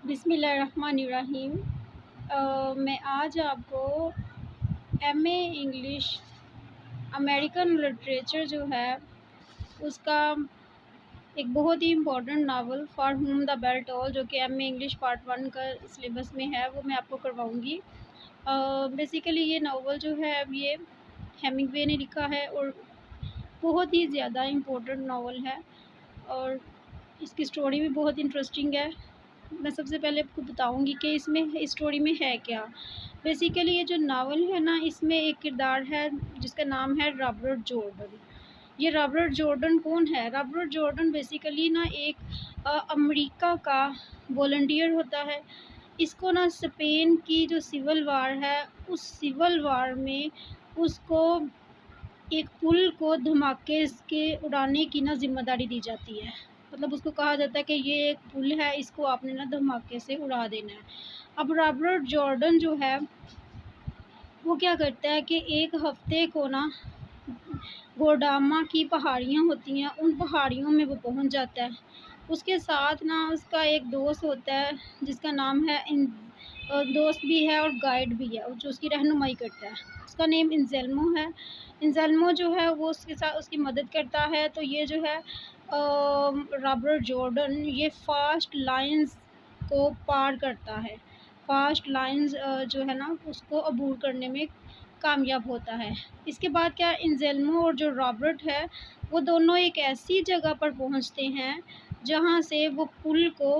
بسم اللہ الرحمن الرحیم۔ میں آج آپ کو M A English American literature جو ہے اس کا ایک بہت ہی important novel for whom the bell toll جو کہ ایم اے انگلش پارٹ 1 کا سلیبس میں ہے وہ میں آپ کو کرواؤں گی۔ بیسیکلی یہ ناول جو ہے اب یہ ہیمنگ وے نے لکھا ہے اور بہت ہی زیادہ امپورٹنٹ ناول ہے اور اس کی سٹوری بھی بہت انٹرسٹنگ ہے۔ میں سب سے پہلے آپ کو بتاؤں گی کہ اس میں اسٹوری میں ہے کیا۔ بیسیکلی یہ جو ناول ہے نا، اس میں ایک کردار ہے جس کا نام ہے رابرٹ جارڈن۔ یہ رابرٹ جارڈن کون ہے؟ رابرٹ جارڈن بیسیکلی نا ایک امریکہ کا والنٹیئر ہوتا ہے۔ اس کو نا اسپین کی جو سول وار ہے اس سول وار میں اس کو ایک پل کو دھماکے کے اڑانے کی نا ذمہ داری دی جاتی ہے۔ مطلب اس کو کہا جاتا ہے کہ یہ ایک پل ہے، اس کو آپ نے نا دھماکے سے اڑا دینا ہے۔ اب رابرٹ جارڈن جو ہے وہ کیا کرتا ہے کہ ایک ہفتے کو نا گوڈاما کی پہاڑیاں ہوتی ہیں، ان پہاڑیوں میں وہ پہنچ جاتا ہے۔ اس کے ساتھ نا اس کا ایک دوست ہوتا ہے جس کا نام ہے دوست بھی ہے اور گائیڈ بھی ہے جو اس کی رہنمائی کرتا ہے۔ اس کا نیم انزیلمو ہے۔ انزیلمو جو ہے وہ اس کے ساتھ اس کی مدد کرتا ہے۔ تو یہ جو ہے رابرٹ جارڈن یہ فاسٹ لائنز کو پار کرتا ہے، فاسٹ لائنز جو ہے نا اس کو عبور کرنے میں کامیاب ہوتا ہے۔ اس کے بعد کیا انزیلمو اور جو رابرٹ ہے وہ دونوں ایک ایسی جگہ پر پہنچتے ہیں جہاں سے وہ پل کو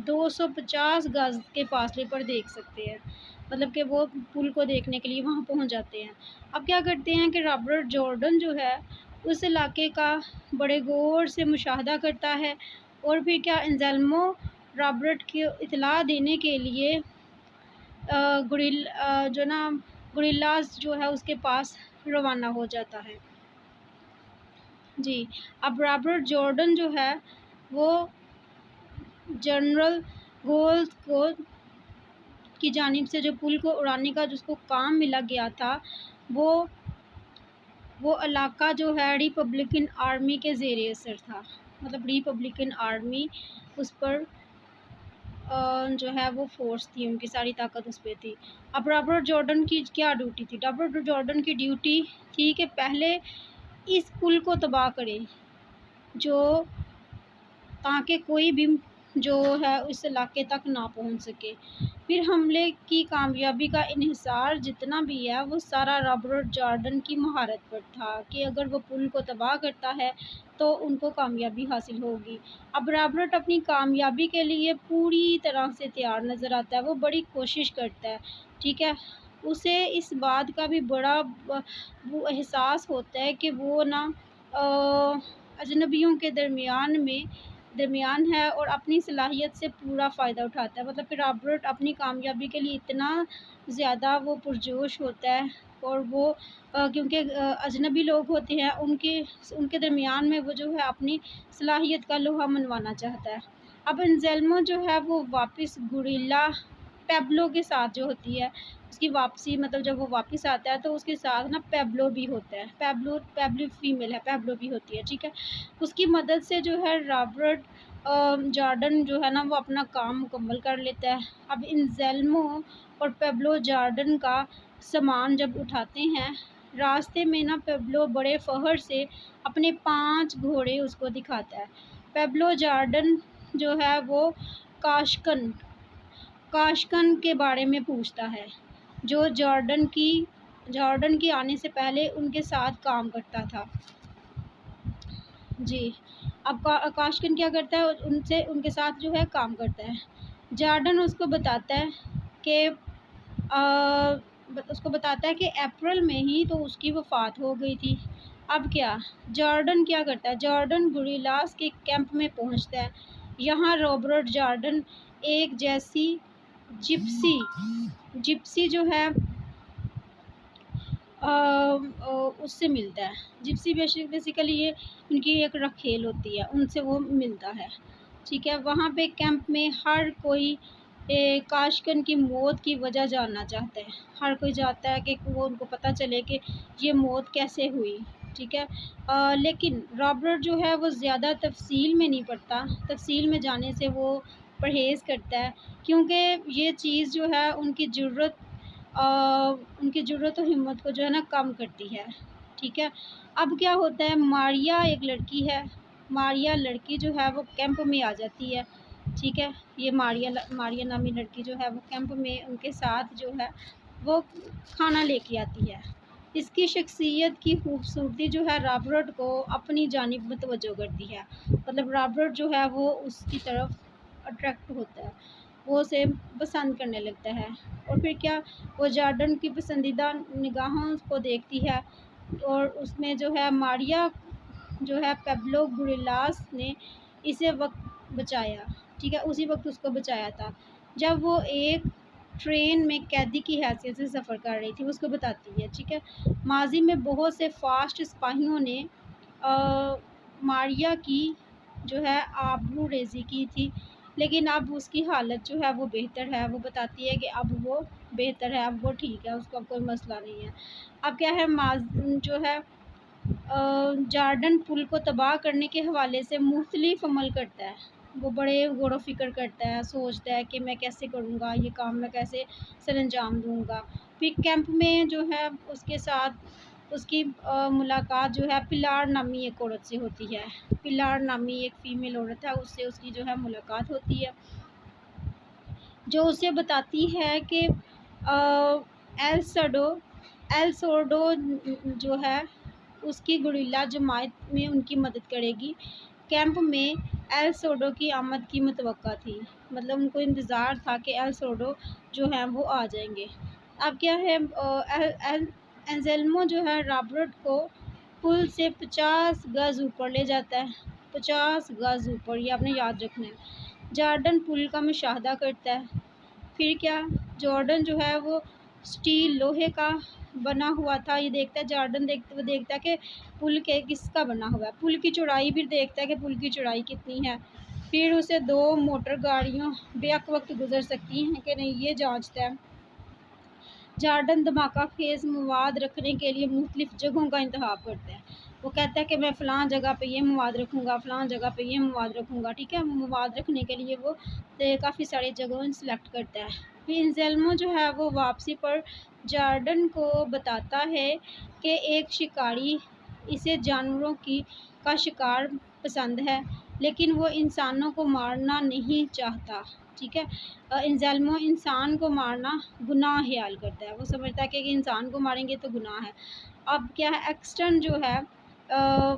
250 گز کے فاصلے پر دیکھ سکتے ہیں۔ مطلب کہ وہ پل کو دیکھنے کے لیے وہاں پہنچ جاتے ہیں۔ اب کیا کرتے ہیں کہ رابرٹ جارڈن جو ہے اس علاقے کا بڑے غور سے مشاہدہ کرتا ہے اور پھر کیا انزیلمو رابرٹ کی اطلاع دینے کے لیے گوریلاز جو ہے اس کے پاس روانہ ہو جاتا ہے۔ جی، اب رابرٹ جارڈن جو ہے وہ جنرل گولز کی جانب سے جو پل کو اڑانے کا جس کو کام ملا گیا تھا وہ علاقہ جو ہے ریپبلکن آرمی کے زیر اثر تھا۔ مطلب ریپبلکن آرمی اس پر جو ہے وہ فورس تھی، ان کی ساری طاقت اس پہ تھی۔ اب رابرٹ جارڈن کی کیا ڈیوٹی تھی؟ رابرٹ جارڈن کی ڈیوٹی تھی کہ پہلے اس پل کو تباہ کرے تاکہ کوئی بھی جو ہے اس علاقے تک نہ پہنچ سکے۔ پھر حملے کی کامیابی کا انحصار جتنا بھی ہے وہ سارا رابرٹ جارڈن کی مہارت پر تھا کہ اگر وہ پل کو تباہ کرتا ہے تو ان کو کامیابی حاصل ہوگی۔ اب رابرٹ اپنی کامیابی کے لیے پوری طرح سے تیار نظر آتا ہے، وہ بڑی کوشش کرتا ہے، ٹھیک ہے۔ اسے اس بات کا بھی بڑا وہ احساس ہوتا ہے کہ وہ نا اجنبیوں کے درمیان ہے اور اپنی صلاحیت سے پورا فائدہ اٹھاتا ہے۔ مطلب کہ رابرٹ اپنی کامیابی کے لیے اتنا زیادہ وہ پرجوش ہوتا ہے اور وہ کیونکہ اجنبی لوگ ہوتے ہیں ان کے درمیان میں وہ جو ہے اپنی صلاحیت کا لوہا منوانا چاہتا ہے۔ اب انزیلمو جو ہے وہ واپس گوریلا پیبلو کے ساتھ جو ہوتی ہے اس کی واپسی، مطلب جب وہ واپس آتا ہے تو اس کے ساتھ نا پیبلو بھی ہوتا ہے، پیبلو فیمیل ہے، پیبلو بھی ہوتی ہے، ٹھیک ہے۔ اس کی مدد سے جو ہے رابرٹ جارڈن جو ہے نا وہ اپنا کام مکمل کر لیتا ہے۔ اب انزیلمو اور پیبلو جارڈن کا سامان جب اٹھاتے ہیں راستے میں نا پیبلو بڑے فخر سے اپنے 5 گھوڑے اس کو دکھاتا ہے۔ پیبلو جارڈن جو ہے وہ کاشکن کے بارے میں پوچھتا ہے جو جارڈن کی آنے سے پہلے ان کے ساتھ کام کرتا تھا۔ جی، اب کاشکن کیا کرتا ہے ان کے ساتھ جو ہے کام کرتا ہے۔ جارڈن اس کو بتاتا ہے کہ اپریل میں ہی تو اس کی وفات ہو گئی تھی۔ اب جارڈن کیا کرتا ہے؟ جارڈن گوریلاز کے کیمپ میں پہنچتا ہے۔ یہاں رابرٹ جارڈن ایک جپسی جو ہے اس سے ملتا ہے۔ جپسی بیسیکلی یہ ان کی ایک رکھیل ہوتی ہے، ان سے وہ ملتا ہے، ٹھیک ہے۔ وہاں پہ کیمپ میں ہر کوئی کاشکن کی موت کی وجہ جاننا چاہتا ہے، ہر کوئی چاہتا ہے کہ وہ ان کو پتہ چلے کہ یہ موت کیسے ہوئی، ٹھیک ہے۔ لیکن رابرٹ جو ہے وہ زیادہ تفصیل میں نہیں پڑتا، تفصیل میں جانے سے وہ پرہیز کرتا ہے، کیونکہ یہ چیز جو ہے ان کی جرأت و ہمت کو جو ہے نا کم کرتی ہے، ٹھیک ہے۔ اب کیا ہوتا ہے، ماریا ایک لڑکی ہے، ماریا لڑکی جو ہے وہ کیمپ میں آ جاتی ہے، ٹھیک ہے۔ یہ ماریا نامی لڑکی جو ہے وہ کیمپ میں ان کے ساتھ جو ہے وہ کھانا لے کے آتی ہے۔ اس کی شخصیت کی خوبصورتی جو ہے رابرٹ کو اپنی جانب متوجہ کرتی ہے، مطلب رابرٹ جو ہے وہ اس کی طرف اٹریکٹ ہوتا ہے، وہ اسے پسند کرنے لگتا ہے۔ اور پھر کیا، وہ جارڈن کی پسندیدہ نگاہوں کو دیکھتی ہے، اور اس میں جو ہے ماریا جو ہے پیبلو گوریلاس نے اسے وقت بچایا، ٹھیک ہے، اسی وقت اس کو بچایا تھا جب وہ ایک ٹرین میں قیدی کی حیثیت سے سفر کر رہی تھی، اس کو بتاتی ہے، ٹھیک ہے۔ ماضی میں بہت سے فاسٹ سپاہیوں نے ماریا کی جو ہے آبرو ریزی کی تھی، لیکن اب اس کی حالت جو ہے وہ بہتر ہے، وہ بتاتی ہے کہ اب وہ بہتر ہے، اب وہ ٹھیک ہے، اس کو اب کوئی مسئلہ نہیں ہے۔ اب کیا ہے، جو ہے جارڈن پل کو تباہ کرنے کے حوالے سے مختلف عمل کرتا ہے، وہ بڑے غور و فکر کرتا ہے، سوچتا ہے کہ میں کیسے کروں گا یہ کام، میں کیسے سر انجام دوں گا۔ پھر کیمپ میں جو ہے اس کے ساتھ اس کی ملاقات جو ہے پلار نامی ایک عورت سے ہوتی ہے، پلار نامی ایک فیمیل عورت ہے، اس سے اس کی جو ہے ملاقات ہوتی ہے، جو اسے بتاتی ہے کہ ایل سورڈو جو ہے اس کی گوریلا جماعت میں ان کی مدد کرے گی۔ کیمپ میں ایل سورڈو کی آمد کی متوقع تھی، مطلب ان کو انتظار تھا کہ ایل سورڈو جو ہیں وہ آ جائیں گے۔ اب کیا ہے، اینزلمو جو ہے رابرٹ کو پل سے 50 گز اوپر لے جاتا ہے، 50 گز اوپر، یہ آپ نے یاد رکھنا ہے۔ جارڈن پل کا مشاہدہ کرتا ہے، پھر کیا، جارڈن جو ہے وہ سٹیل لوہے کا بنا ہوا تھا، یہ دیکھتا ہے جارڈن، دیکھتا ہے کہ پل کے کس کا بنا ہوا ہے، پل کی چوڑائی بھی دیکھتا ہے کہ پل کی چوڑائی کتنی ہے، پھر اسے 2 موٹر گاڑیوں بیک وقت گزر سکتی ہیں کہ نہیں یہ جانچتا ہے۔ جارڈن دھماکہ خیز مواد رکھنے کے لیے مختلف جگہوں کا انتخاب کرتا ہے، وہ کہتا ہے کہ میں فلاں جگہ پہ یہ مواد رکھوں گا، فلاں جگہ پہ یہ مواد رکھوں گا، ٹھیک ہے، مواد رکھنے کے لیے وہ کافی ساری جگہوں سلیکٹ کرتا ہے۔ پھر اینزلمو جو ہے وہ واپسی پر جارڈن کو بتاتا ہے کہ ایک شکاری اسے جانوروں کا شکار پسند ہے، لیکن وہ انسانوں کو مارنا نہیں چاہتا، ٹھیک ہے۔ اینزلمو انسان کو مارنا گناہ خیال کرتا ہے، وہ سمجھتا ہے کہ انسان کو ماریں گے تو گناہ ہے۔ اب کیا ہے، ایکسٹن جو ہے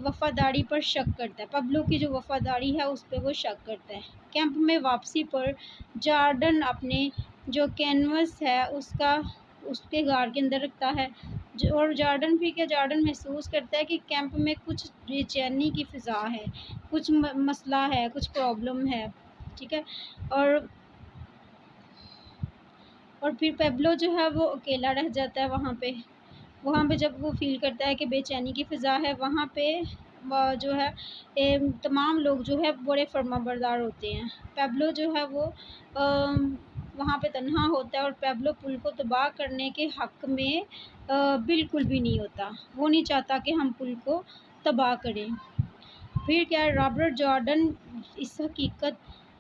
وفاداری پر شک کرتا ہے، پبلو کی جو وفاداری ہے اس پہ وہ شک کرتا ہے۔ کیمپ میں واپسی پر جارڈن اپنے جو کینوس ہے اس کے غار کے اندر رکھتا ہے، اور جارڈن محسوس کرتا ہے کہ کیمپ میں کچھ بے چینی کی فضا ہے، کچھ مسئلہ ہے، کچھ پرابلم ہے، ٹھیک ہے۔ اور پھر پیبلو جو ہے وہ اکیلا رہ جاتا ہے وہاں پہ جب وہ فیل کرتا ہے کہ بے چینی کی فضا ہے، وہاں پہ جو ہے تمام لوگ جو ہے بڑے فرما بردار ہوتے ہیں، پیبلو جو ہے وہ وہاں پہ تنہا ہوتا ہے، اور پیبلو پل کو تباہ کرنے کے حق میں بالکل بھی نہیں ہوتا، وہ نہیں چاہتا کہ ہم پل کو تباہ کریں۔ پھر کیا ہے، رابرٹ جارڈن اس حقیقت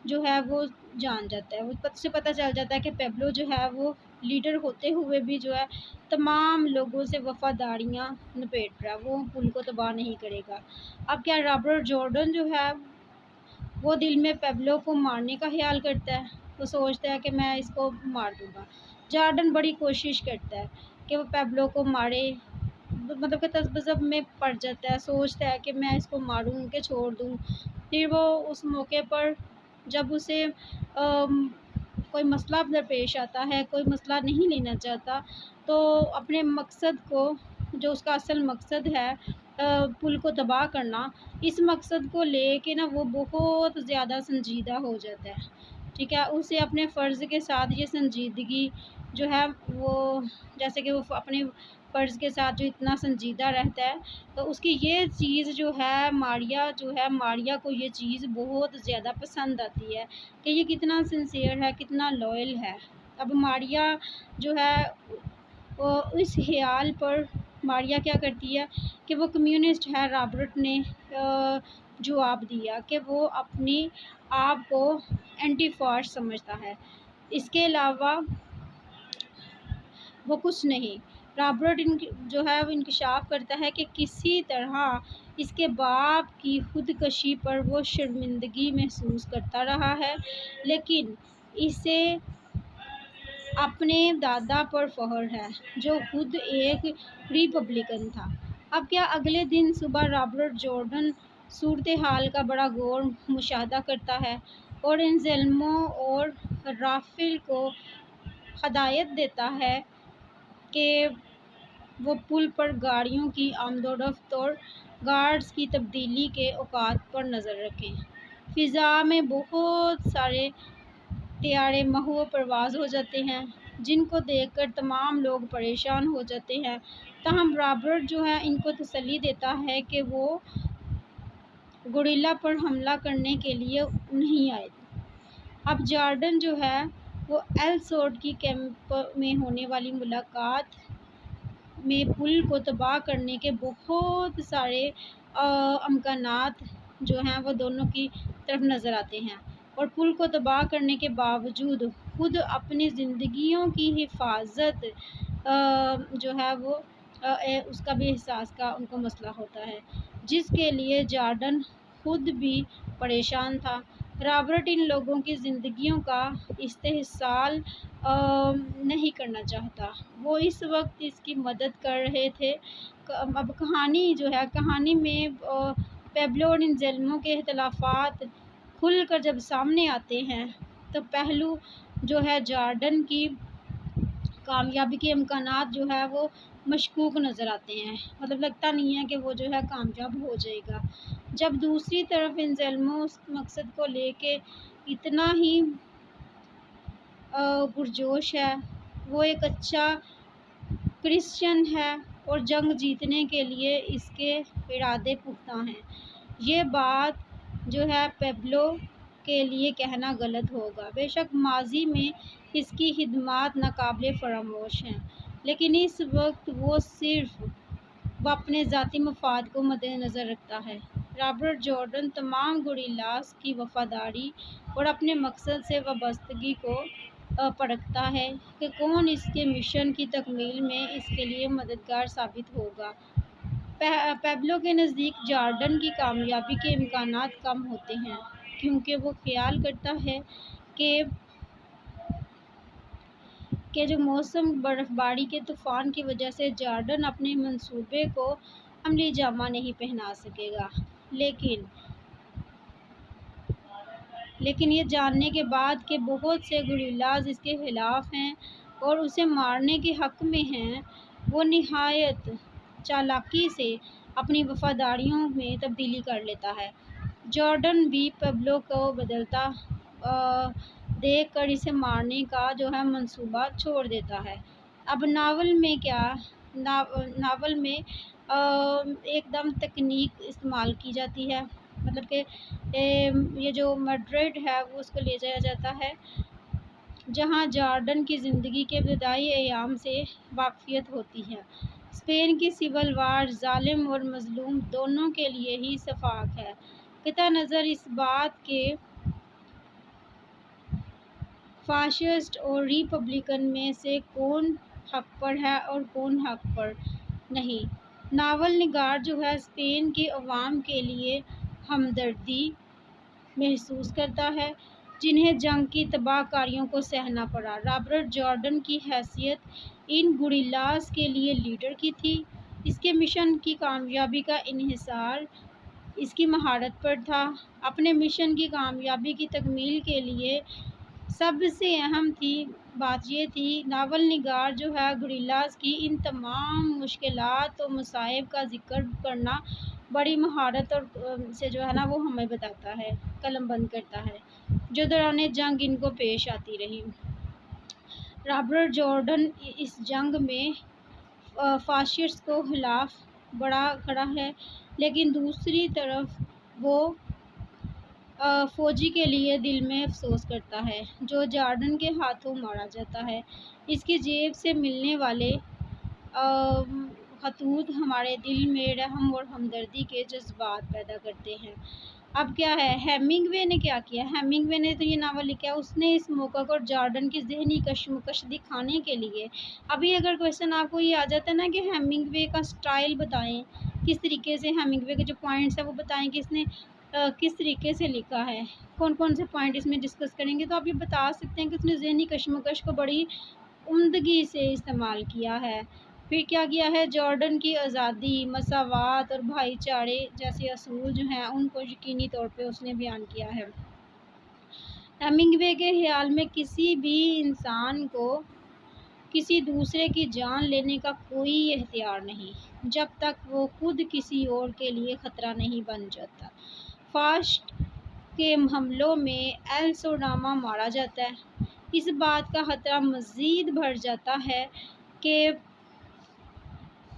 جو ہے وہ جان جاتا ہے، اس سے پتہ چل جاتا ہے کہ پیبلو جو ہے وہ لیڈر ہوتے ہوئے بھی جو ہے تمام لوگوں سے وفاداریاں نپیٹ رہا ہے، وہ پل کو تباہ نہیں کرے گا۔ اب کیا، رابرٹ جارڈن جو ہے وہ دل میں پیبلو کو مارنے کا خیال کرتا ہے، وہ سوچتا ہے کہ میں اس کو مار دوں گا۔ جارڈن بڑی کوشش کرتا ہے کہ وہ پیبلو کو مارے، مطلب کہ تذبذب میں پڑ جاتا ہے، سوچتا ہے کہ میں اس کو ماروں کہ چھوڑ دوں۔ پھر وہ اس موقع پر جب اسے کوئی مسئلہ درپیش آتا ہے، کوئی مسئلہ نہیں لینا چاہتا، تو اپنے مقصد کو، جو اس کا اصل مقصد ہے پل کو تباہ کرنا، اس مقصد کو لے کے نا وہ بہت زیادہ سنجیدہ ہو جاتا ہے، ٹھیک ہے۔ اسے اپنے فرض کے ساتھ یہ سنجیدگی جو ہے وہ، جیسے کہ وہ اپنے فرض کے ساتھ جو اتنا سنجیدہ رہتا ہے، تو اس کی یہ چیز جو ہے ماریا کو یہ چیز بہت زیادہ پسند آتی ہے کہ یہ کتنا سنسیئر ہے، کتنا لوئل ہے۔ اب ماریا جو ہے وہ اس خیال پر ماریا کیا کرتی ہے کہ وہ کمیونسٹ ہے، رابرٹ نے جواب دیا کہ وہ اپنی آپ کو اینٹی فاسٹ سمجھتا ہے، اس کے علاوہ وہ کچھ نہیں۔ رابرٹ جو ہے وہ انکشاف کرتا ہے کہ کسی طرح اس کے باپ کی خودکشی پر وہ شرمندگی محسوس کرتا رہا ہے، لیکن اسے اپنے دادا پر فخر ہے جو خود ایک ریپبلکن تھا۔ اب کیا اگلے دن صبح رابرٹ جارڈن صورتحال کا بڑا غور مشاہدہ کرتا ہے اور انزیلمو اور رافیل کو ہدایت دیتا ہے کہ وہ پل پر گاڑیوں کی آمد و رفت اور گارڈز کی تبدیلی کے اوقات پر نظر رکھیں۔ فضا میں بہت سارے طیارے محو پرواز ہو جاتے ہیں جن کو دیکھ کر تمام لوگ پریشان ہو جاتے ہیں، تاہم رابرٹ جو ہے ان کو تسلی دیتا ہے کہ وہ گوریلا پر حملہ کرنے کے لیے نہیں آئے تھے۔ اب جارڈن جو ہے وہ ایل سوٹ کی کیمپ میں ہونے والی ملاقات میں پل کو تباہ کرنے کے بہت سارے امکانات جو ہیں وہ دونوں کی طرف نظر آتے ہیں، اور پل کو تباہ کرنے کے باوجود خود اپنی زندگیوں کی حفاظت جو ہے وہ اس کا بھی احساس کا ان کو مسئلہ ہوتا ہے، جس کے لیے جارڈن خود بھی پریشان تھا۔ رابرٹ ان لوگوں کی زندگیوں کا استحصال نہیں کرنا چاہتا، وہ اس وقت اس کی مدد کر رہے تھے۔ اب کہانی میں پیبلو اور انزیلمو کے اختلافات کھل کر جب سامنے آتے ہیں تو پہلو جو ہے جارڈن کی کامیابی کے امکانات جو ہے وہ مشکوک نظر آتے ہیں، مطلب لگتا نہیں ہے کہ وہ جو ہے کامیاب ہو جائے گا، جب دوسری طرف انزیلمو اس مقصد کو لے کے اتنا ہی پرجوش ہے، وہ ایک اچھا کرسچن ہے اور جنگ جیتنے کے لیے اس کے ارادے پختہ ہیں۔ یہ بات جو ہے پیبلو کے لیے کہنا غلط ہوگا، بے شک ماضی میں اس کی خدمات ناقابل فراموش ہیں، لیکن اس وقت وہ صرف اپنے ذاتی مفاد کو مد نظر رکھتا ہے۔ رابرٹ جارڈن تمام گوریلاز کی وفاداری اور اپنے مقصد سے وابستگی کو پرکھتا ہے کہ کون اس کے مشن کی تکمیل میں اس کے لیے مددگار ثابت ہوگا۔ پیبلو کے نزدیک جارڈن کی کامیابی کے امکانات کم ہوتے ہیں، کیونکہ وہ خیال کرتا ہے کہ جو موسم برف باری کے طوفان کی وجہ سے جارڈن اپنے منصوبے کو عملی جامہ نہیں پہنا سکے گا، لیکن یہ جاننے کے بعد کہ بہت سے گوریلاز اس کے خلاف ہیں اور اسے مارنے کے حق میں ہیں، وہ نہایت چالاکی سے اپنی وفاداریوں میں تبدیلی کر لیتا ہے۔ جارڈن بھی پیبلو کو بدلتا دیکھ کر اسے مارنے کا جو ہے منصوبہ چھوڑ دیتا ہے۔ اب ناول میں ایک دم تکنیک استعمال کی جاتی ہے، مطلب کہ یہ جو میڈرڈ ہے وہ اس کو لے جایا جاتا ہے جہاں جارڈن کی زندگی کے ابتدائی ایام سے واقفیت ہوتی ہے۔ اسپین کی سول وار ظالم اور مظلوم دونوں کے لیے ہی شفاف ہے۔ قطع نظر اس بات کے فاشسٹ اور ریپبلکن میں سے کون حق پر ہے اور کون حق پر نہیں، ناول نگار جو ہے اسپین کے عوام کے لیے ہمدردی محسوس کرتا ہے جنہیں جنگ کی تباہ کاریوں کو سہنا پڑا۔ رابرٹ جارڈن کی حیثیت ان گوریلاز کے لیے لیڈر کی تھی، اس کے مشن کی کامیابی کا انحصار اس کی مہارت پر تھا۔ اپنے مشن کی کامیابی کی تکمیل کے لیے سب سے اہم بات یہ تھی، ناول نگار جو ہے گوریلاز کی ان تمام مشکلات و مصائب کا ذکر کرنا بڑی مہارت اور سے جو ہے نا وہ ہمیں بتاتا ہے، قلم بند کرتا ہے، جو دوران جنگ ان کو پیش آتی رہی۔ رابرٹ جارڈن اس جنگ میں فاشسٹ کو خلاف بڑا کھڑا ہے، لیکن دوسری طرف وہ فوجی کے لیے دل میں افسوس کرتا ہے جو جارڈن کے ہاتھوں مارا جاتا ہے۔ اس کی جیب سے ملنے والے خطوط ہمارے دل میں رحم اور ہمدردی کے جذبات پیدا کرتے ہیں۔ اب کیا ہے، ہیمنگ وے نے کیا کیا، ہیمنگ وے نے تو یہ ناول لکھا ہے، اس نے اس موقع کو جارڈن کی ذہنی کشمکش دکھانے کے لیے، ابھی اگر کویشچن آپ کو یہ آ جاتا ہے نا کہ ہیمنگ وے کا سٹائل بتائیں، کس طریقے سے ہیمنگ وے کے جو پوائنٹس ہیں وہ بتائیں کہ اس نے کس طریقے سے لکھا ہے، کون کون سے پوائنٹ اس میں ڈسکس کریں گے، تو آپ یہ بتا سکتے ہیں کہ اس نے ذہنی کشمکش کو بڑی عمدگی سے استعمال کیا ہے۔ پھر کیا کیا ہے، جارڈن کی آزادی، مساوات اور بھائی چارے جیسے اصول جو ہیں ان کو یقینی طور پہ اس نے بیان کیا ہے۔ ہیمنگ وے کے خیال میں کسی بھی انسان کو کسی دوسرے کی جان لینے کا کوئی اختیار نہیں جب تک وہ خود کسی اور کے لیے خطرہ نہیں بن جاتا۔ فاسٹ کے حملوں میں ایل سوڈاما مارا جاتا ہے۔ اس بات کا خطرہ مزید بڑھ جاتا ہے کہ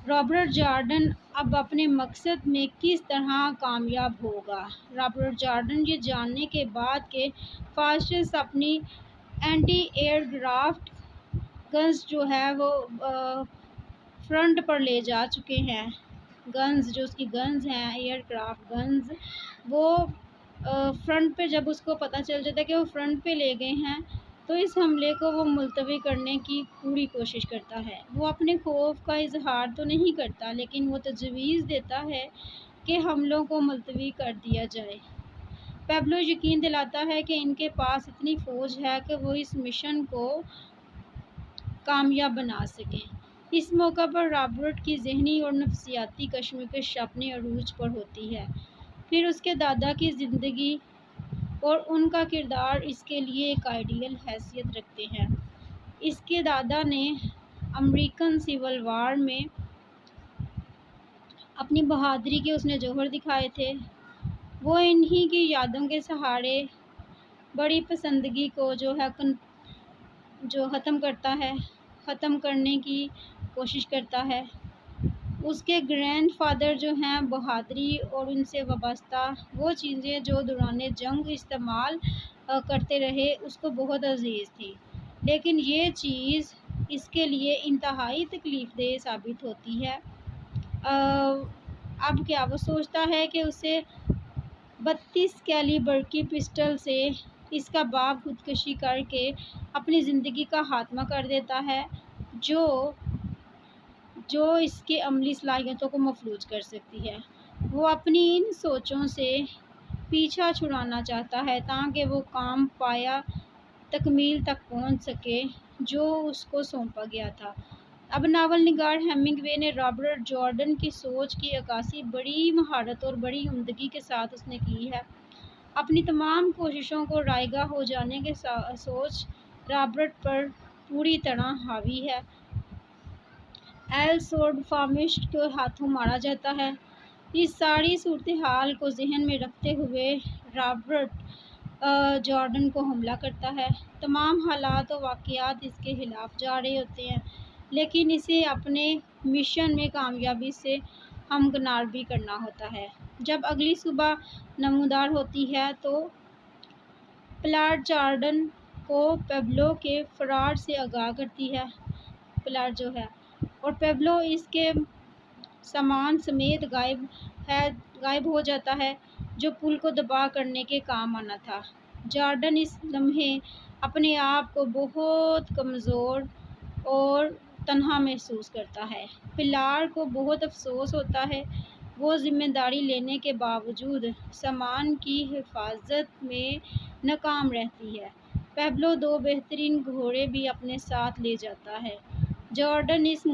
رابرٹ جارڈن اب اپنے مقصد میں کس طرح کامیاب ہوگا۔ رابرٹ جارڈن یہ جاننے کے بعد کہ فاسسٹ اپنی اینٹی ایئر کرافٹ گنز جو ہے وہ فرنٹ پر لے جا چکے ہیں، گنز جو اس کی گنز ہیں ایئر کرافٹ گنز، وہ فرنٹ پہ جب اس کو پتہ چل جاتا ہے کہ وہ فرنٹ پہ لے گئے ہیں تو اس حملے کو وہ ملتوی کرنے کی پوری کوشش کرتا ہے۔ وہ اپنے خوف کا اظہار تو نہیں کرتا لیکن وہ تجویز دیتا ہے کہ حملوں کو ملتوی کر دیا جائے۔ پیبلو یقین دلاتا ہے کہ ان کے پاس اتنی فوج ہے کہ وہ اس مشن کو کامیاب بنا سکیں۔ اس موقع پر رابرٹ کی ذہنی اور نفسیاتی کشمکش اپنے عروج پر ہوتی ہے۔ پھر اس کے دادا کی زندگی اور ان کا کردار اس کے لیے ایک آئیڈیل حیثیت رکھتے ہیں۔ اس کے دادا نے امریکن سول وار میں اپنی بہادری کے اس نے جوہر دکھائے تھے۔ وہ انہی کی یادوں کے سہارے بڑی پسندگی کو جو ختم کرنے کی کوشش کرتا ہے۔ اس کے گرینڈ فادر جو ہیں بہادری اور ان سے وابستہ وہ چیزیں جو دوران جنگ استعمال کرتے رہے اس کو بہت عزیز تھی، لیکن یہ چیز اس کے لیے انتہائی تکلیف دہ ثابت ہوتی ہے۔ اب کیا وہ سوچتا ہے کہ اسے 32 کیلیبر کی پسٹل سے اس کا باپ خودکشی کر کے اپنی زندگی کا خاتمہ کر دیتا ہے جو اس کے عملی صلاحیتوں کو مفلوج کر سکتی ہے۔ وہ اپنی ان سوچوں سے پیچھا چھڑانا چاہتا ہے تاکہ وہ کام پایا تکمیل تک پہنچ سکے جو اس کو سونپا گیا تھا۔ اب ناول نگار ہیمنگ وے نے رابرٹ جارڈن کی سوچ کی عکاسی بڑی مہارت اور بڑی عمدگی کے ساتھ اس نے کی ہے۔ اپنی تمام کوششوں کو رائگاں ہو جانے کے سوچ رابرٹ پر پوری طرح حاوی ہے۔ ایل سوڈ فاسسٹ کے ہاتھوں مارا جاتا ہے۔ اس ساری صورتحال کو ذہن میں رکھتے ہوئے رابرٹ جارڈن کو حملہ کرتا ہے۔ تمام حالات و واقعات اس کے خلاف جا رہے ہوتے ہیں لیکن اسے اپنے مشن میں کامیابی سے ہمکنار بھی کرنا ہوتا ہے۔ جب اگلی صبح نمودار ہوتی ہے تو پلاٹ جارڈن کو پیبلو کے فرار سے آگاہ کرتی ہے۔ پلاٹ جو ہے اور پیبلو اس کے سامان سمیت غائب ہو جاتا ہے جو پل کو تباہ کرنے کے کام آنا تھا۔ جارڈن اس لمحے اپنے آپ کو بہت کمزور اور تنہا محسوس کرتا ہے۔ پلار کو بہت افسوس ہوتا ہے، وہ ذمہ داری لینے کے باوجود سامان کی حفاظت میں ناکام رہتی ہے۔ پیبلو 2 بہترین گھوڑے بھی اپنے ساتھ لے جاتا ہے۔ جارڈن اس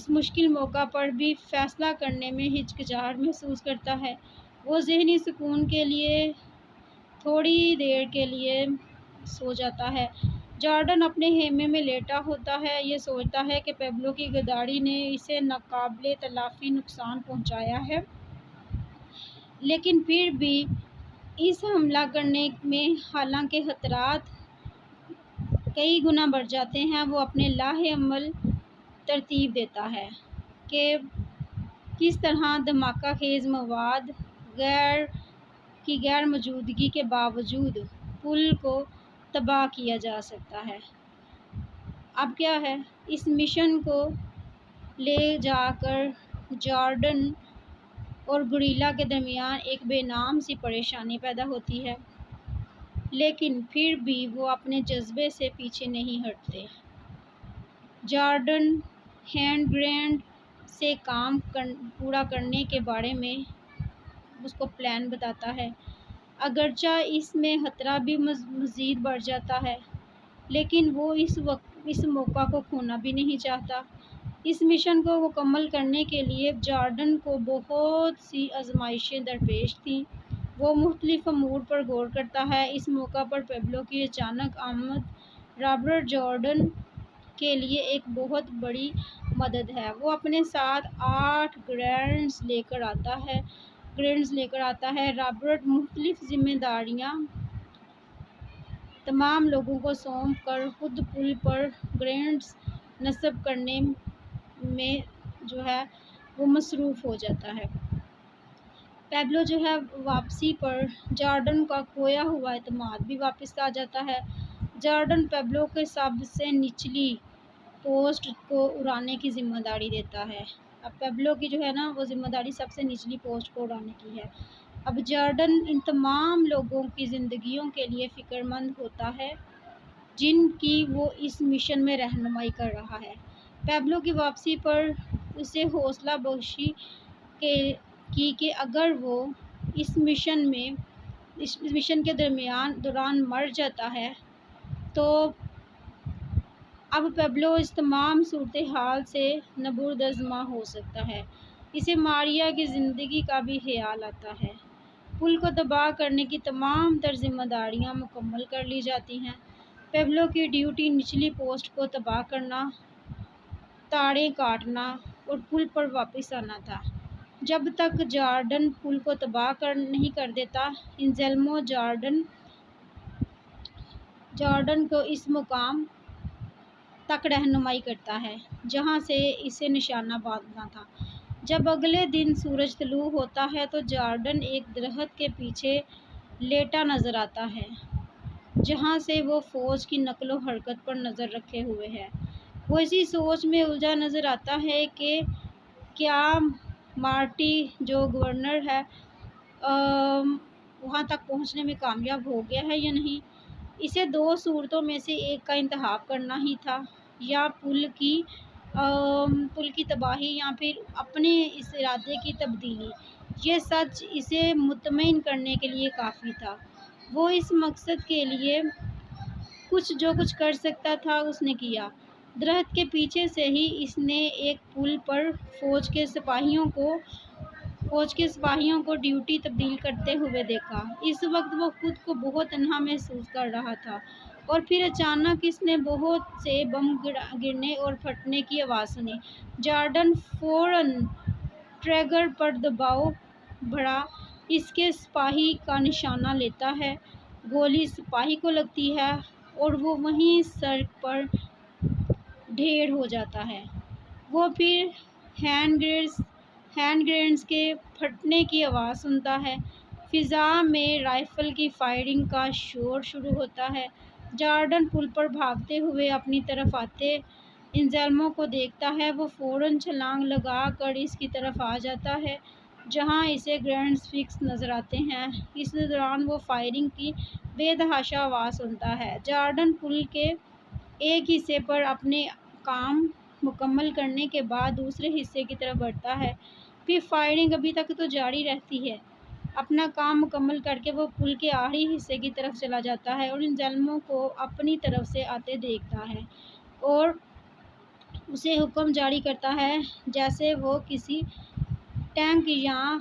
مشکل موقع پر بھی فیصلہ کرنے میں ہچکچاہٹ محسوس کرتا ہے۔ وہ ذہنی سکون کے لیے تھوڑی دیر کے لیے سو جاتا ہے۔ جارڈن اپنے خیمے میں لیٹا ہوتا ہے، یہ سوچتا ہے کہ پیبلو کی غداری نے اسے ناقابل تلافی نقصان پہنچایا ہے، لیکن پھر بھی اس حملہ کرنے میں حالانکہ خطرات کئی گنا بڑھ جاتے ہیں وہ اپنے لاہ عمل ترتیب دیتا ہے کہ کس طرح دھماکہ خیز مواد کی غیر موجودگی کے باوجود پل کو تباہ کیا جا سکتا ہے۔ اب کیا ہے، اس مشن کو لے جا کر جارڈن اور گوریلا کے درمیان ایک بے نام سی پریشانی پیدا ہوتی ہے، لیکن پھر بھی وہ اپنے جذبے سے پیچھے نہیں ہٹتے۔ جارڈن ہینڈ گرینڈ سے کام پورا کرنے کے بارے میں اس کو پلان بتاتا ہے، اگرچہ اس میں خطرہ بھی مزید بڑھ جاتا ہے، لیکن وہ اس موقع کو کھونا بھی نہیں چاہتا۔ اس مشن کو مکمل کرنے کے لیے جارڈن کو بہت سی آزمائشیں درپیش تھیں۔ وہ مختلف امور پر غور کرتا ہے۔ اس موقع پر پیبلو کی اچانک آمد رابرٹ جارڈن کے لیے ایک بہت بڑی مدد ہے۔ وہ اپنے ساتھ 8 گرینڈز لے کر آتا ہے۔ رابرٹ مختلف ذمہ داریاں تمام لوگوں کو سونپ کر خود پل پر گرینڈز نصب کرنے میں وہ مصروف ہو جاتا ہے۔ پیبلو واپسی پر جارڈن کا کھویا ہوا اعتماد بھی واپس آ جاتا ہے۔ جارڈن پیبلو کو سب سے نچلی پوسٹ کو اڑانے کی ذمہ داری دیتا ہے۔ اب پیبلو کی وہ ذمہ داری سب سے نچلی پوسٹ کو اڑانے کی ہے۔ اب جارڈن ان تمام لوگوں کی زندگیوں کے لیے فکر مند ہوتا ہے جن کی وہ اس مشن میں رہنمائی کر رہا ہے۔ پیبلو کی واپسی پر اسے حوصلہ بخشی کی کہ اگر وہ اس مشن کے دوران مر جاتا ہے تو اب پیبلو اس تمام صورتحال سے نبردازماں ہو سکتا ہے۔ اسے ماریا کی زندگی کا بھی خیال آتا ہے۔ پل کو تباہ کرنے کی تمام تر ذمہ داریاں مکمل کر لی جاتی ہیں۔ پیبلو کی ڈیوٹی نچلی پوسٹ کو تباہ کرنا، تاریں کاٹنا اور پل پر واپس آنا تھا۔ جب تک جارڈن پل کو تباہ نہیں کر دیتا، انزیلمو جارڈن کو اس مقام تک رہنمائی کرتا ہے جہاں سے اسے نشانہ باندھنا تھا۔ جب اگلے دن سورج طلوع ہوتا ہے تو جارڈن ایک درخت کے پیچھے لیٹا نظر آتا ہے جہاں سے وہ فوج کی نقل و حرکت پر نظر رکھے ہوئے ہے۔ وہ اسی سوچ میں الجھا نظر آتا ہے کہ کیا مارٹی جو گورنر ہے وہاں تک پہنچنے میں کامیاب ہو گیا ہے یا نہیں۔ اسے 2 صورتوں میں سے ایک کا انتخاب کرنا ہی تھا، یا پل کی تباہی یا پھر اپنے اس ارادے کی تبدیلی۔ یہ سچ اسے مطمئن کرنے کے لیے کافی تھا۔ وہ اس مقصد کے لیے جو کچھ کر سکتا تھا اس نے کیا۔ درخت کے پیچھے سے ہی اس نے ایک پل پر فوج کے سپاہیوں کو ڈیوٹی تبدیل کرتے ہوئے دیکھا۔ اس وقت وہ خود کو بہت تنہا محسوس کر رہا تھا، اور پھر اچانک اس نے بہت سے بم گرنے اور پھٹنے کی آواز سنی۔ جارڈن فوراً ٹریگر پر دباؤ بڑھا اس کے سپاہی کا نشانہ لیتا ہے۔ گولی سپاہی کو لگتی ہے اور وہ وہیں سڑک پر ڈھیر ہو جاتا ہے۔ وہ پھر ہینڈ گرینیڈز کے پھٹنے کی آواز سنتا ہے۔ فضا میں رائفل کی فائرنگ کا شور شروع ہوتا ہے۔ جارڈن پل پر بھاگتے ہوئے اپنی طرف آتے انزیلمو کو دیکھتا ہے۔ وہ فوراً چھلانگ لگا کر اس کی طرف آ جاتا ہے جہاں اسے گرینیڈز فکس نظر آتے ہیں۔ اس دوران وہ فائرنگ کی بے تحاشا آواز سنتا ہے۔ جارڈن پل کے ایک حصے پر اپنے کام مکمل کرنے کے بعد دوسرے حصے کی طرف بڑھتا ہے۔ پھر فائرنگ ابھی تک تو جاری رہتی ہے۔ اپنا کام مکمل کر کے وہ پل کے آخری حصے کی طرف چلا جاتا ہے اور انزیلمو کو اپنی طرف سے آتے دیکھتا ہے اور اسے حکم جاری کرتا ہے جیسے وہ کسی ٹینک یا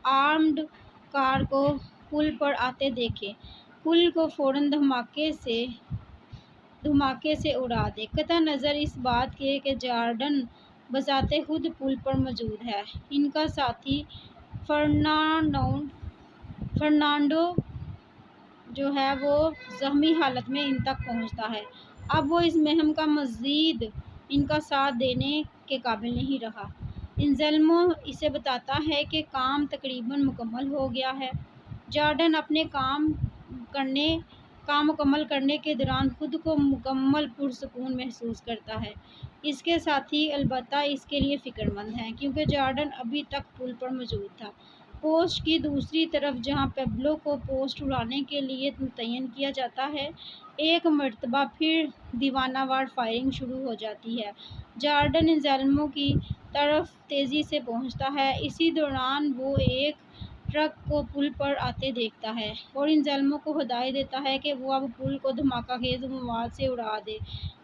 آرمڈ کار کو پل پر آتے دیکھے، پل کو فوراً دھماکے سے اڑا دے۔ قطع نظر اس بات کے کہ جارڈن بذات خود پل پر موجود ہے، ان کا ساتھی فرنانڈو وہ زخمی حالت میں ان تک پہنچتا ہے۔ اب وہ اس مہم کا مزید ان کا ساتھ دینے کے قابل نہیں رہا۔ انزیلمو اسے بتاتا ہے کہ کام تقریباً مکمل ہو گیا ہے۔ جارڈن اپنے کام مکمل کرنے کے دوران خود کو مکمل پرسکون محسوس کرتا ہے۔ اس کے ساتھی البتہ اس کے لیے فکر مند ہیں کیونکہ جارڈن ابھی تک پل پر موجود تھا۔ پوسٹ کی دوسری طرف جہاں پیبلو کو پوسٹ اڑانے کے لیے متعین کیا جاتا ہے، ایک مرتبہ پھر دیوانہ وار فائرنگ شروع ہو جاتی ہے۔ جارڈن انزیلمو کی طرف تیزی سے پہنچتا ہے۔ اسی دوران وہ ایک ٹرک کو پل پر آتے دیکھتا ہے اور انزیلمو کو ہدایت دیتا ہے کہ وہ اب پل کو دھماکہ خیز مواد سے اڑا دے۔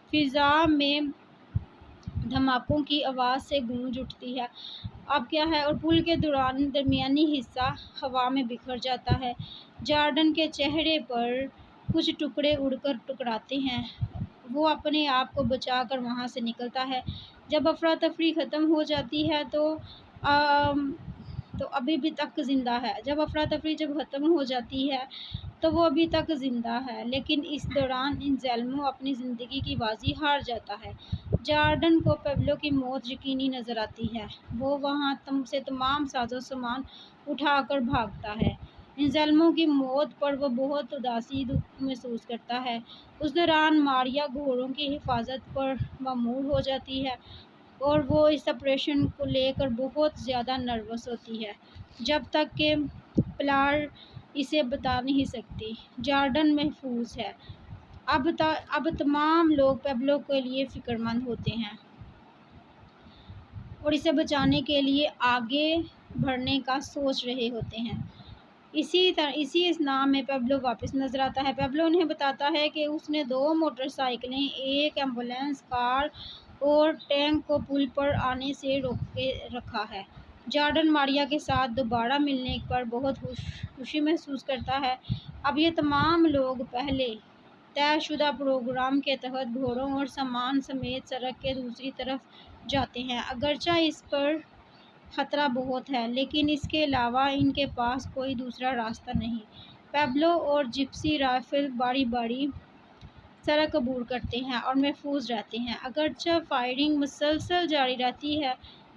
فضا میں دھماکوں کی آواز سے گونج اٹھتی ہے۔ اب کیا ہے اور پل کے درمیانی حصہ ہوا میں بکھر جاتا ہے۔ جارڈن کے چہرے پر کچھ ٹکڑے اڑ کر ٹکراتے ہیں۔ وہ اپنے آپ کو بچا کر وہاں سے نکلتا ہے۔ جب افراتفری ختم ہو جاتی ہے تو ابھی بھی تک زندہ ہے۔ جب افراتفری ختم ہو جاتی ہے تو وہ ابھی تک زندہ ہے، لیکن اس دوران انزیلمو اپنی زندگی کی بازی ہار جاتا ہے۔ جارڈن کو پیبلو کی موت یقینی نظر آتی ہے۔ وہ وہاں سے تمام ساز و سامان اٹھا کر بھاگتا ہے۔ انزیلمو کی موت پر وہ بہت اداسی محسوس کرتا ہے۔ اس دوران ماریا گھوڑوں کی حفاظت پر مامور ہو جاتی ہے اور وہ اس آپریشن کو لے کر بہت زیادہ نروس ہوتی ہے جب تک کہ پلار اسے بتا نہیں سکتی۔ جارڈن محفوظ ہے۔ اب تمام لوگ پیبلو کے لیے فکر مند ہوتے ہیں اور اسے بچانے کے لیے آگے بڑھنے کا سوچ رہے ہوتے ہیں۔ اسی اثناء میں پیبلو واپس نظر آتا ہے۔ پیبلو انہیں بتاتا ہے کہ اس نے 2 موٹر سائیکلیں، ایک ایمبولینس کار اور ٹینک کو پل پر آنے سے روک کے رکھا ہے۔ جارڈن ماریا کے ساتھ دوبارہ ملنے پر بہت خوشی محسوس کرتا ہے۔ اب یہ تمام لوگ پہلے طے شدہ پروگرام کے تحت گھوڑوں اور سامان سمیت سڑک کے دوسری طرف جاتے ہیں۔ اگرچہ اس پر خطرہ بہت ہے، لیکن اس کے علاوہ ان کے پاس کوئی دوسرا راستہ نہیں۔ پیبلو اور جپسی رائفل باری باری سڑک عبور کرتے ہیں اور محفوظ رہتے ہیں، اگرچہ فائرنگ مسلسل جاری رہتی ہے۔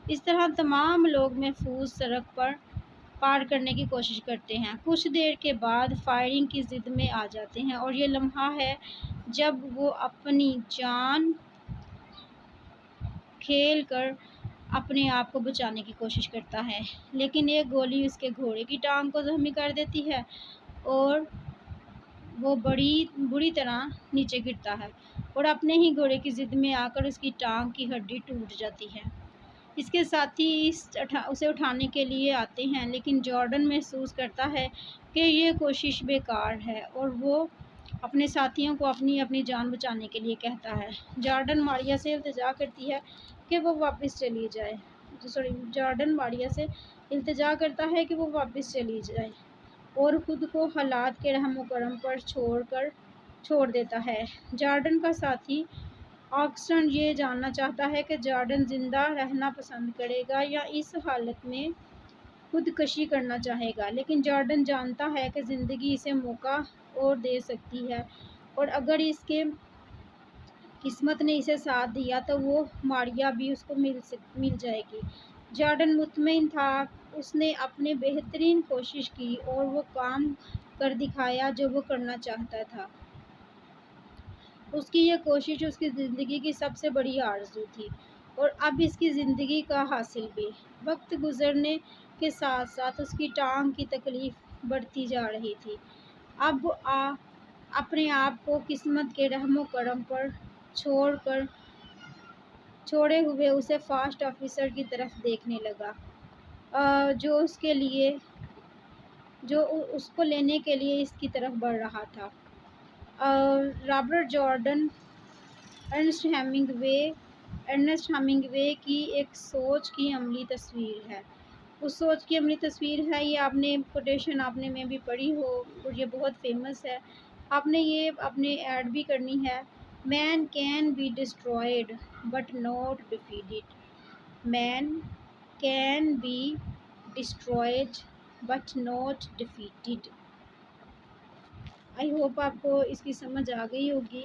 اس طرح تمام لوگ محفوظ سڑک پار کرنے کی کوشش کرتے ہیں۔ کچھ دیر کے بعد فائرنگ کی زد میں آ جاتے ہیں اور یہ لمحہ ہے جب وہ اپنی جان کھیل کر اپنے آپ کو بچانے کی کوشش کرتا ہے، لیکن ایک گولی اس کے گھوڑے کی ٹانگ کو زخمی کر دیتی ہے اور وہ بری طرح نیچے گرتا ہے اور اپنے ہی گھوڑے کی زد میں آ کر اس کی ٹانگ کی ہڈی ٹوٹ جاتی ہے۔ اس کے ساتھی اسے اٹھانے کے لیے آتے ہیں، لیکن جارڈن محسوس کرتا ہے کہ یہ کوشش بیکار ہے اور وہ اپنے ساتھیوں کو اپنی جان بچانے کے لیے کہتا ہے۔ جارڈن ماریا سے التجا کرتی ہے کہ وہ واپس چلی جائے۔ اور خود کو حالات کے رحم و کرم پر چھوڑ دیتا ہے۔ جارڈن کا ساتھی آگسٹن یہ جاننا چاہتا ہے کہ جارڈن زندہ رہنا پسند کرے گا یا اس حالت میں خودکشی کرنا چاہے گا، لیکن جارڈن جانتا ہے کہ زندگی اسے موقع اور دے سکتی ہے اور اگر اس کے قسمت نے اسے ساتھ دیا تو وہ ماریا بھی اس کو مل جائے گی۔ جارڈن مطمئن تھا، اس نے اپنے بہترین کوشش کی اور وہ کام کر دکھایا جو وہ کرنا چاہتا تھا۔ اس کی یہ کوشش اس کی زندگی کی سب سے بڑی آرزو تھی اور اب اس کی زندگی کا حاصل بھی۔ وقت گزرنے کے ساتھ ساتھ اس کی ٹانگ کی تکلیف بڑھتی جا رہی تھی۔ اب اپنے آپ کو قسمت کے رحم و کرم پر چھوڑے ہوئے اسے فاسٹ آفیسر کی طرف دیکھنے لگا، جو اس کو لینے کے لیے اس کی طرف بڑھ رہا تھا۔ رابرٹ جارڈن ارنسٹ ہیمنگوے کی ایک سوچ کی عملی تصویر ہے۔ اس سوچ کی عملی تصویر ہے، یہ کوٹیشن آپ نے میں بھی پڑھی ہو اور یہ بہت فیمس ہے۔ آپ نے یہ اپنے ایڈ بھی کرنی ہے۔ Man can be destroyed but not defeated. Man can be destroyed but not defeated. I hope آپ کو اس کی سمجھ آ گئی ہوگی۔